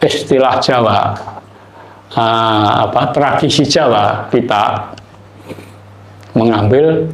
istilah Jawa, tradisi Jawa kita mengambil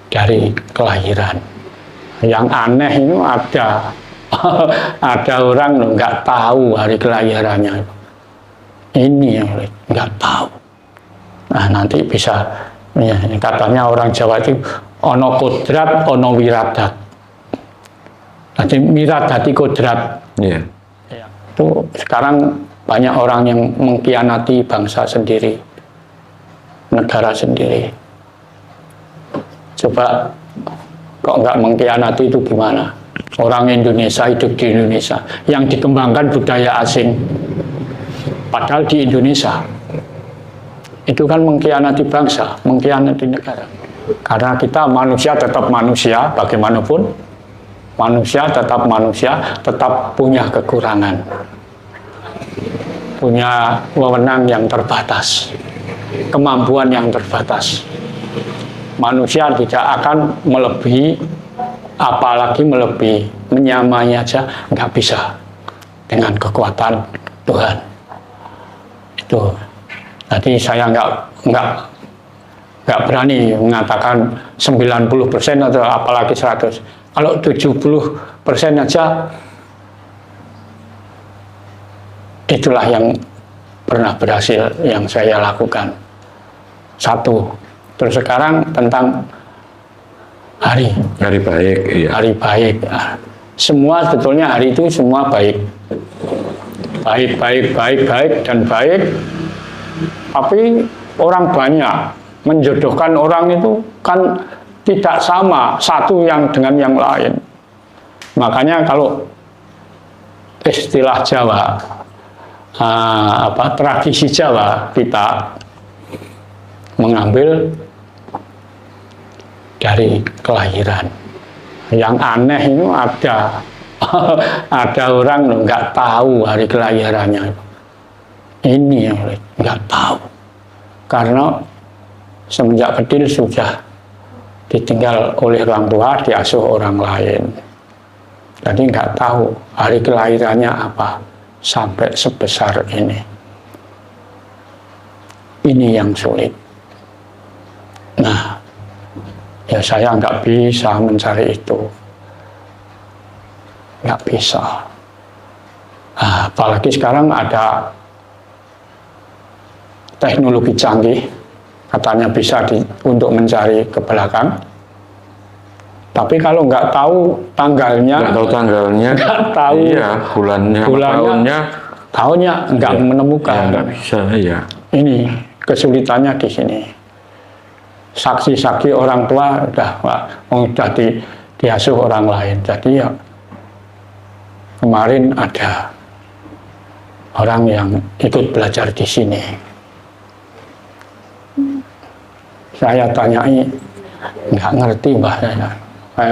dari kelahiran. Yang aneh itu ada orang nggak tahu hari kelahirannya. Ini yang nggak tahu. Nah nanti bisa, ya, katanya orang Jawa itu ono kodrat, ono wiradat. Nanti wiradati kodrat. Yeah. Ya, itu sekarang banyak orang yang mengkhianati bangsa sendiri, negara sendiri. Coba kok nggak mengkhianati itu gimana? Orang Indonesia hidup di Indonesia, yang dikembangkan budaya asing, padahal di Indonesia itu kan mengkhianati bangsa, mengkhianati negara. Karena kita manusia tetap manusia, bagaimanapun manusia, tetap punya kekurangan, punya wewenang yang terbatas, kemampuan yang terbatas. Manusia tidak akan melebihi, apalagi melebihi, menyamai aja nggak bisa dengan kekuatan Tuhan. Itu. Jadi saya nggak berani mengatakan 90% atau apalagi 100. Kalau 70% aja, itulah yang pernah berhasil yang saya lakukan. Satu. Terus sekarang tentang hari baik, iya. Hari baik. Semua sebetulnya hari itu semua baik. Baik dan baik. Tapi orang banyak menjodohkan orang itu kan tidak sama satu yang dengan yang lain. Makanya kalau istilah Jawa, tradisi Jawa kita mengambil dari kelahiran. Yang aneh itu ada orang nggak tahu hari kelahirannya. Ini yang nggak tahu. Karena semenjak kecil sudah ditinggal oleh orang tua, diasuh orang lain. Jadi nggak tahu hari kelahirannya apa sampai sebesar ini. Ini yang sulit. Nah, ya saya nggak bisa mencari itu, nggak bisa. Nah, apalagi sekarang ada teknologi canggih, katanya bisa untuk mencari ke belakang. Tapi kalau nggak tahu tanggalnya, nggak tahu iya, bulannya, tahunnya nggak menemukan. Ya, nggak bisa, ya. Ini kesulitannya di sini. Saksi-saksi orang tua udah diasuh orang lain. Jadi ya kemarin ada orang yang ikut belajar di sini. Saya tanyai, nggak ngerti bahasanya. Saya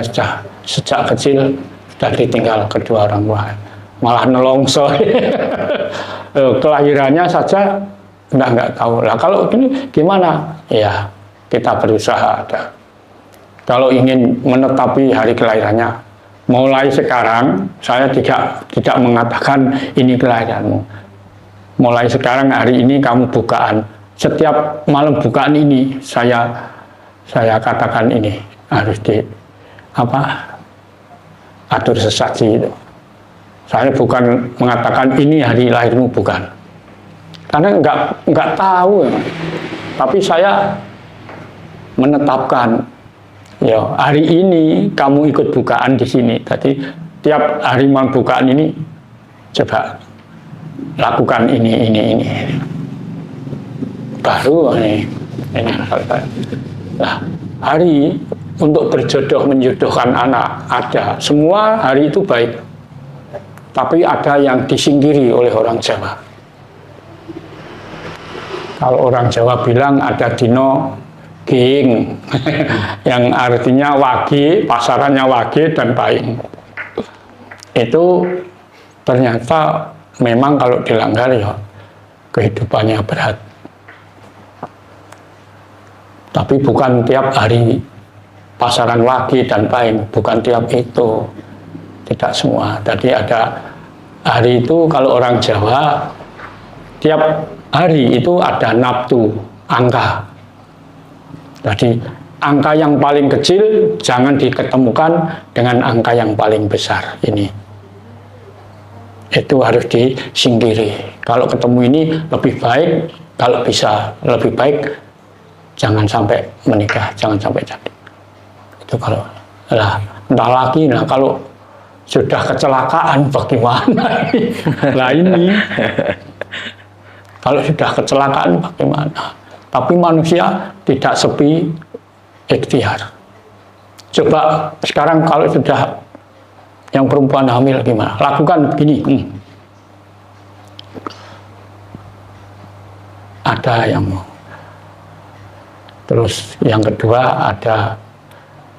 sejak kecil sudah ditinggal kedua orang tua, malah nelongso. Kelahirannya saja nggak tahu. Lah kalau ini gimana? Ya kita berusaha ada. Kalau ingin menetapi hari kelahirannya, mulai sekarang saya tidak mengatakan ini kelahiranmu. Mulai sekarang hari ini kamu bukaan. Setiap malam bukaan ini saya katakan ini harus atur sesaji itu. Saya bukan mengatakan ini hari lahirmu, bukan. Karena nggak tahu, tapi saya menetapkan, ya hari ini kamu ikut bukaan di sini. Jadi tiap hari malam bukaan ini coba lakukan ini. Baru ini. Nah, hari untuk berjodoh menjodohkan anak ada. Semua hari itu baik. Tapi ada yang disingkiri oleh orang Jawa. Kalau orang Jawa bilang ada dino ging, yang artinya wage, pasarannya wage dan paing. Itu ternyata memang kalau dilanggar ya kehidupannya berat. Tapi bukan tiap hari pasaran wage dan paing, bukan tiap itu. Tidak semua. Jadi ada hari itu kalau orang Jawa tiap hari itu ada naftu angka. Jadi angka yang paling kecil jangan diketemukan dengan angka yang paling besar ini. Itu harus disingkiri. Kalau ketemu ini lebih baik, kalau bisa lebih baik jangan sampai menikah, jangan sampai jadi. Itu kalau lah entah lagi, nah kalau sudah kecelakaan bagaimana? Lah ini kalau sudah kecelakaan bagaimana? Tapi manusia tidak sepi ikhtiar. Coba sekarang kalau sudah yang perempuan hamil gimana? Lakukan begini. Ada yang mau. Terus yang kedua ada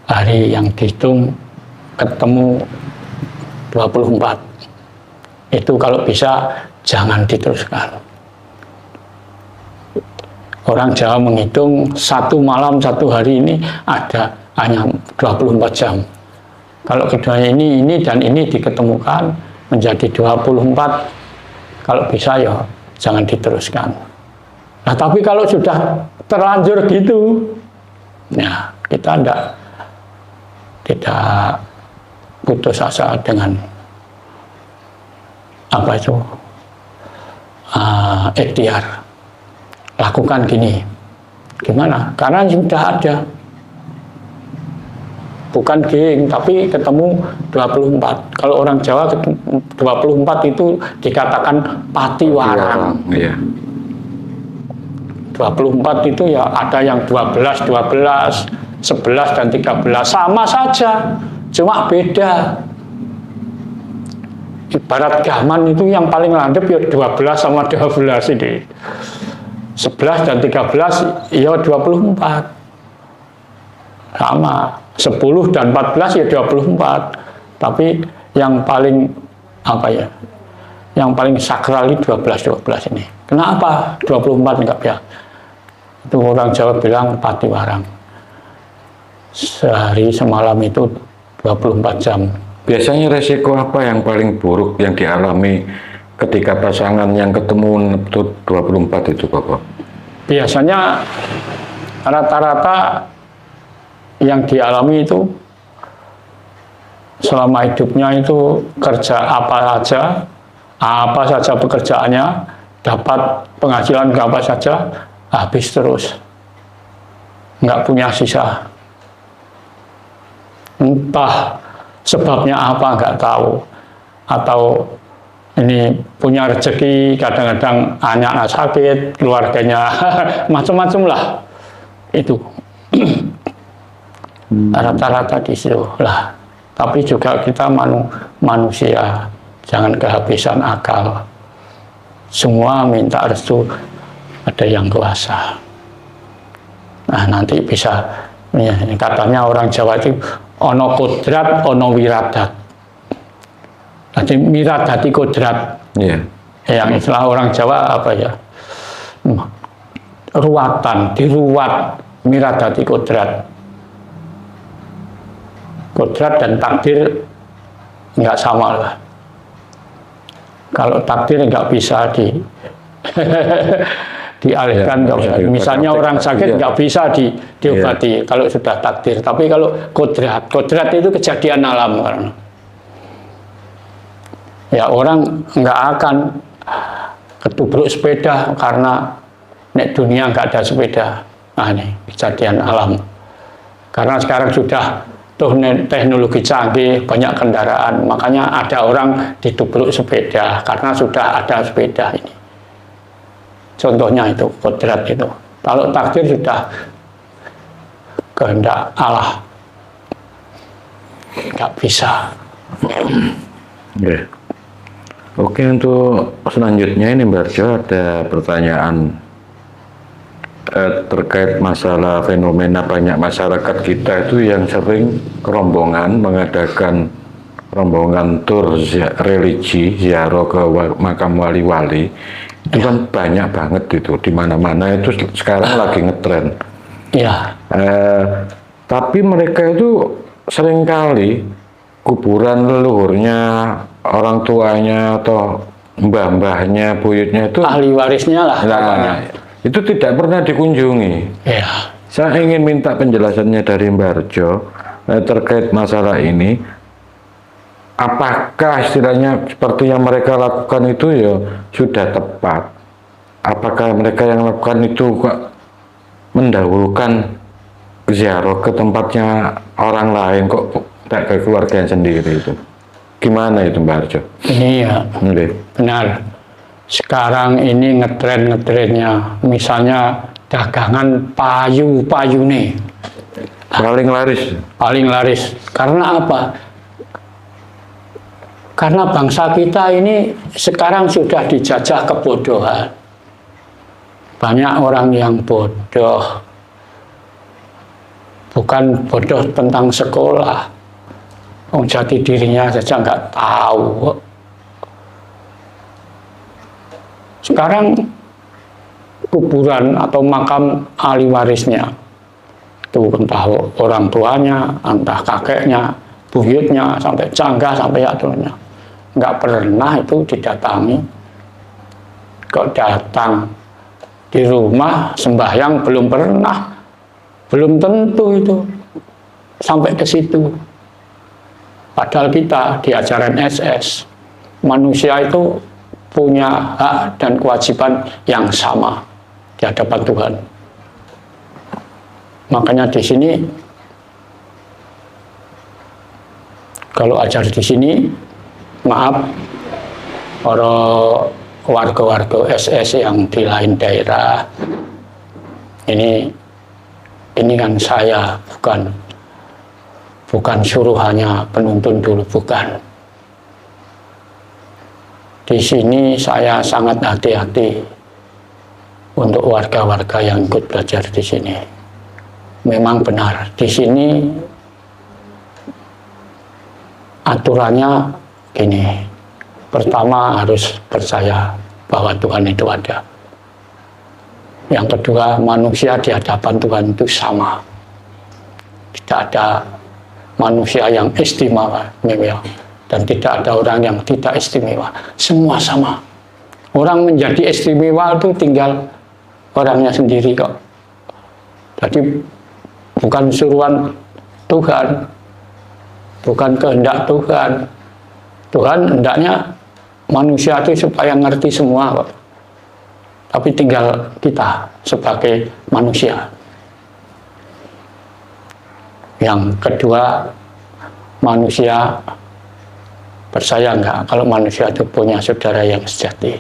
hari yang dihitung ketemu 24. Itu kalau bisa jangan diteruskan. Orang Jawa menghitung satu malam satu hari ini ada hanya 24 jam. Kalau keduanya ini dan ini diketemukan menjadi 24, kalau bisa ya jangan diteruskan. Nah tapi kalau sudah terlanjur gitu, nah kita tidak putus asa dengan apa itu ikhtiar. Lakukan gini, gimana? Karena sudah ada, bukan geng, tapi ketemu 24. Kalau orang Jawa 24 itu dikatakan patiwarang. Iya. 24 itu ya ada yang 12, 11 dan 13 sama saja, cuma beda. Ibarat gaman itu yang paling landep ya 12 sama 12 ini. 11 dan 13 ya 24 sama, 10 dan 14 ya 24, tapi yang paling apa ya, yang paling sakral ini 12 ini. Kenapa 24 enggak ya? Itu orang Jawa bilang patiwarang, sehari semalam itu 24 jam. Biasanya resiko apa yang paling buruk yang dialami ketika pasangan yang ketemu 24 itu, Bapak? Biasanya rata-rata yang dialami itu selama hidupnya itu kerja apa saja pekerjaannya, dapat penghasilan apa saja, habis terus, nggak punya sisa. Entah sebabnya apa nggak tahu, atau ini punya rezeki, kadang-kadang anaknya sakit, keluarganya macam-macam lah. Itu rata-rata di situ lah. Tapi juga kita manusia, jangan kehabisan akal. Semua minta restu, ada yang kuasa. Nah nanti bisa, ya, katanya orang Jawa itu ono kodrat, ono wiradat. Jadi miradati kodrat. Yeah. Yang istilah orang Jawa apa ya? Ruatan, diruat, miradati kodrat. Kodrat dan takdir nggak sama lah. Kalau takdir nggak bisa dialihkan, ya, misalnya orang sakit nggak bisa diobati kalau sudah takdir. Tapi kalau kodrat itu kejadian alam karena. Ya orang nggak akan ketubruk sepeda karena nek dunia nggak ada sepeda. Nah ini kejadian alam. Karena sekarang sudah teknologi canggih, banyak kendaraan, makanya ada orang ditubruk sepeda karena sudah ada sepeda ini. Contohnya itu kodrat itu. Kalau takdir sudah kehendak Allah, nggak bisa. Yeah. Oke, untuk selanjutnya ini Mbak Arjo ada pertanyaan terkait masalah fenomena banyak masyarakat kita itu yang sering rombongan mengadakan rombongan tur religi, ziarah ke makam wali-wali. Itu kan banyak banget itu, di mana-mana itu sekarang lagi ngetren. Iya. Tapi mereka itu seringkali kuburan leluhurnya, orang tuanya atau mbah-mbahnya, buyutnya itu ahli warisnya lah pokoknya. itu tidak pernah dikunjungi. Ya, Saya ingin minta penjelasannya dari Mbak Arjo terkait masalah ini. Apakah istilahnya seperti yang mereka lakukan itu ya sudah tepat? Apakah mereka yang lakukan itu kok mendahulukan ziarah ke tempatnya orang lain kok tidak ke keluarga sendiri itu? Gimana itu Mbak Arjo? ini ya Oke. benar. Sekarang ini ngetren-ngetrennya, misalnya dagangan payu nih, Paling laris. paling laris. Karena apa? Karena bangsa kita ini sekarang sudah dijajah kebodohan. Banyak orang yang bodoh. Bukan bodoh tentang sekolah. Jati dirinya saja nggak tahu. Sekarang kuburan atau makam ahli warisnya itu entah orang tuanya, entah kakeknya, buyutnya, sampai canggah, sampai atunya, nggak pernah itu didatangi. Kok datang di rumah sembahyang belum pernah, belum tentu itu sampai ke situ. Padahal kita di ajaran SS, manusia itu punya hak dan kewajiban yang sama di hadapan Tuhan. Makanya di sini, kalau ajar di sini, maaf, para warga-warga SS yang di lain daerah, ini kan saya bukan suruhannya penuntun dulu, bukan. Di sini saya sangat hati-hati untuk warga-warga yang ikut belajar di sini. Memang benar, di sini aturannya gini. Pertama harus percaya bahwa Tuhan itu ada. Yang kedua, manusia di hadapan Tuhan itu sama. Tidak ada manusia yang istimewa. Dan tidak ada orang yang tidak istimewa. Semua sama. Orang menjadi istimewa itu tinggal orangnya sendiri kok. Jadi bukan suruhan Tuhan, bukan kehendak Tuhan. Tuhan hendaknya manusia itu supaya ngerti semua kok. Tapi tinggal kita sebagai manusia. Yang kedua, manusia percaya enggak kalau manusia itu punya saudara yang sejati.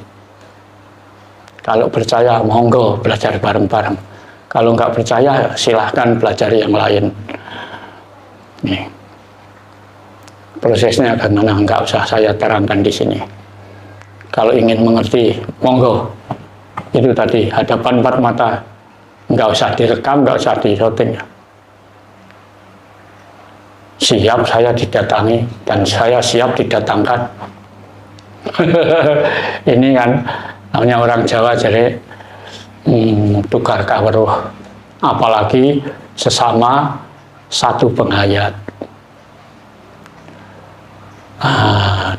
Kalau percaya, monggo belajar bareng-bareng. Kalau enggak percaya, silahkan belajar yang lain. Nih. Prosesnya bagaimana enggak usah saya terangkan di sini. Kalau ingin mengerti, monggo. Itu tadi, hadapan empat mata. Enggak usah direkam, enggak usah di-shooting. Siap saya didatangi dan saya siap didatangkan. Ini kan namanya orang Jawa, jadi tukar kawruh, apalagi sesama satu penghayat.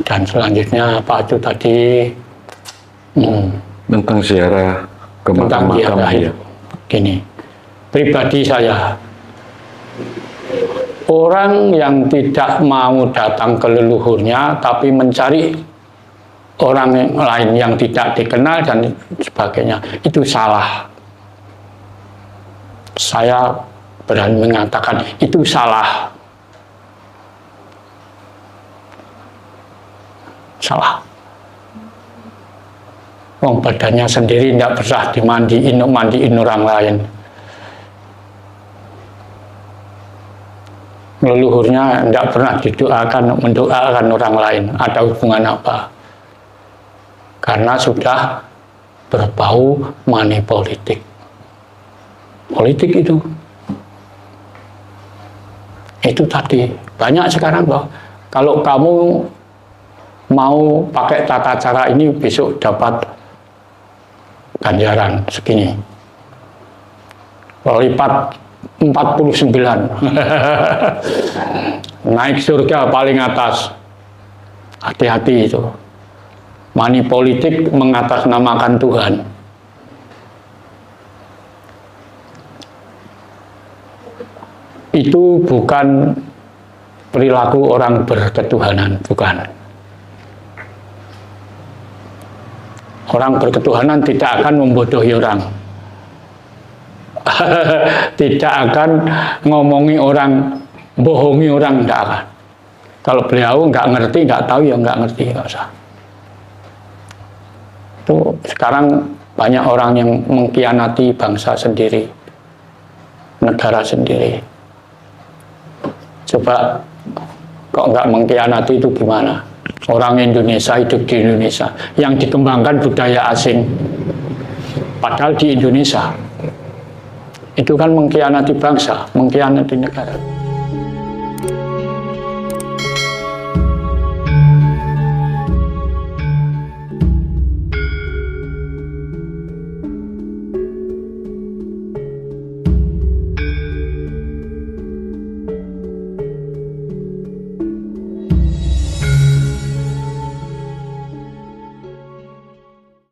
Dan selanjutnya apa itu tadi, Tentang ziarah ke tentang makam-makam ziarah ya. Gini, pribadi saya, orang yang tidak mau datang ke leluhurnya tapi mencari orang lain yang tidak dikenal dan sebagainya, itu salah. Saya berani mengatakan itu salah. Salah. Wong badannya sendiri tidak pernah mandiin orang lain. Leluhurnya tidak pernah mendoakan orang lain. Ada hubungan apa? Karena sudah berbau money politik. Politik itu tadi banyak sekarang bahwa kalau kamu mau pakai tata cara ini besok dapat ganjaran segini, lipat 49. naik surga paling atas. Hati-hati itu. Money politik mengatasnamakan Tuhan. Itu bukan perilaku orang berketuhanan, bukan. Orang berketuhanan tidak akan membodohi orang. Tidak akan ngomongi orang, bohongi orang, tidak akan. Kalau beliau nggak ngerti, nggak tahu, ya nggak ngerti, nggak usah. Itu sekarang banyak orang yang mengkhianati bangsa sendiri, negara sendiri. Coba kok nggak mengkhianati itu gimana? Orang Indonesia hidup di Indonesia, yang dikembangkan budaya asing, padahal di Indonesia. Itu kan mengkhianati bangsa, mengkhianati negara.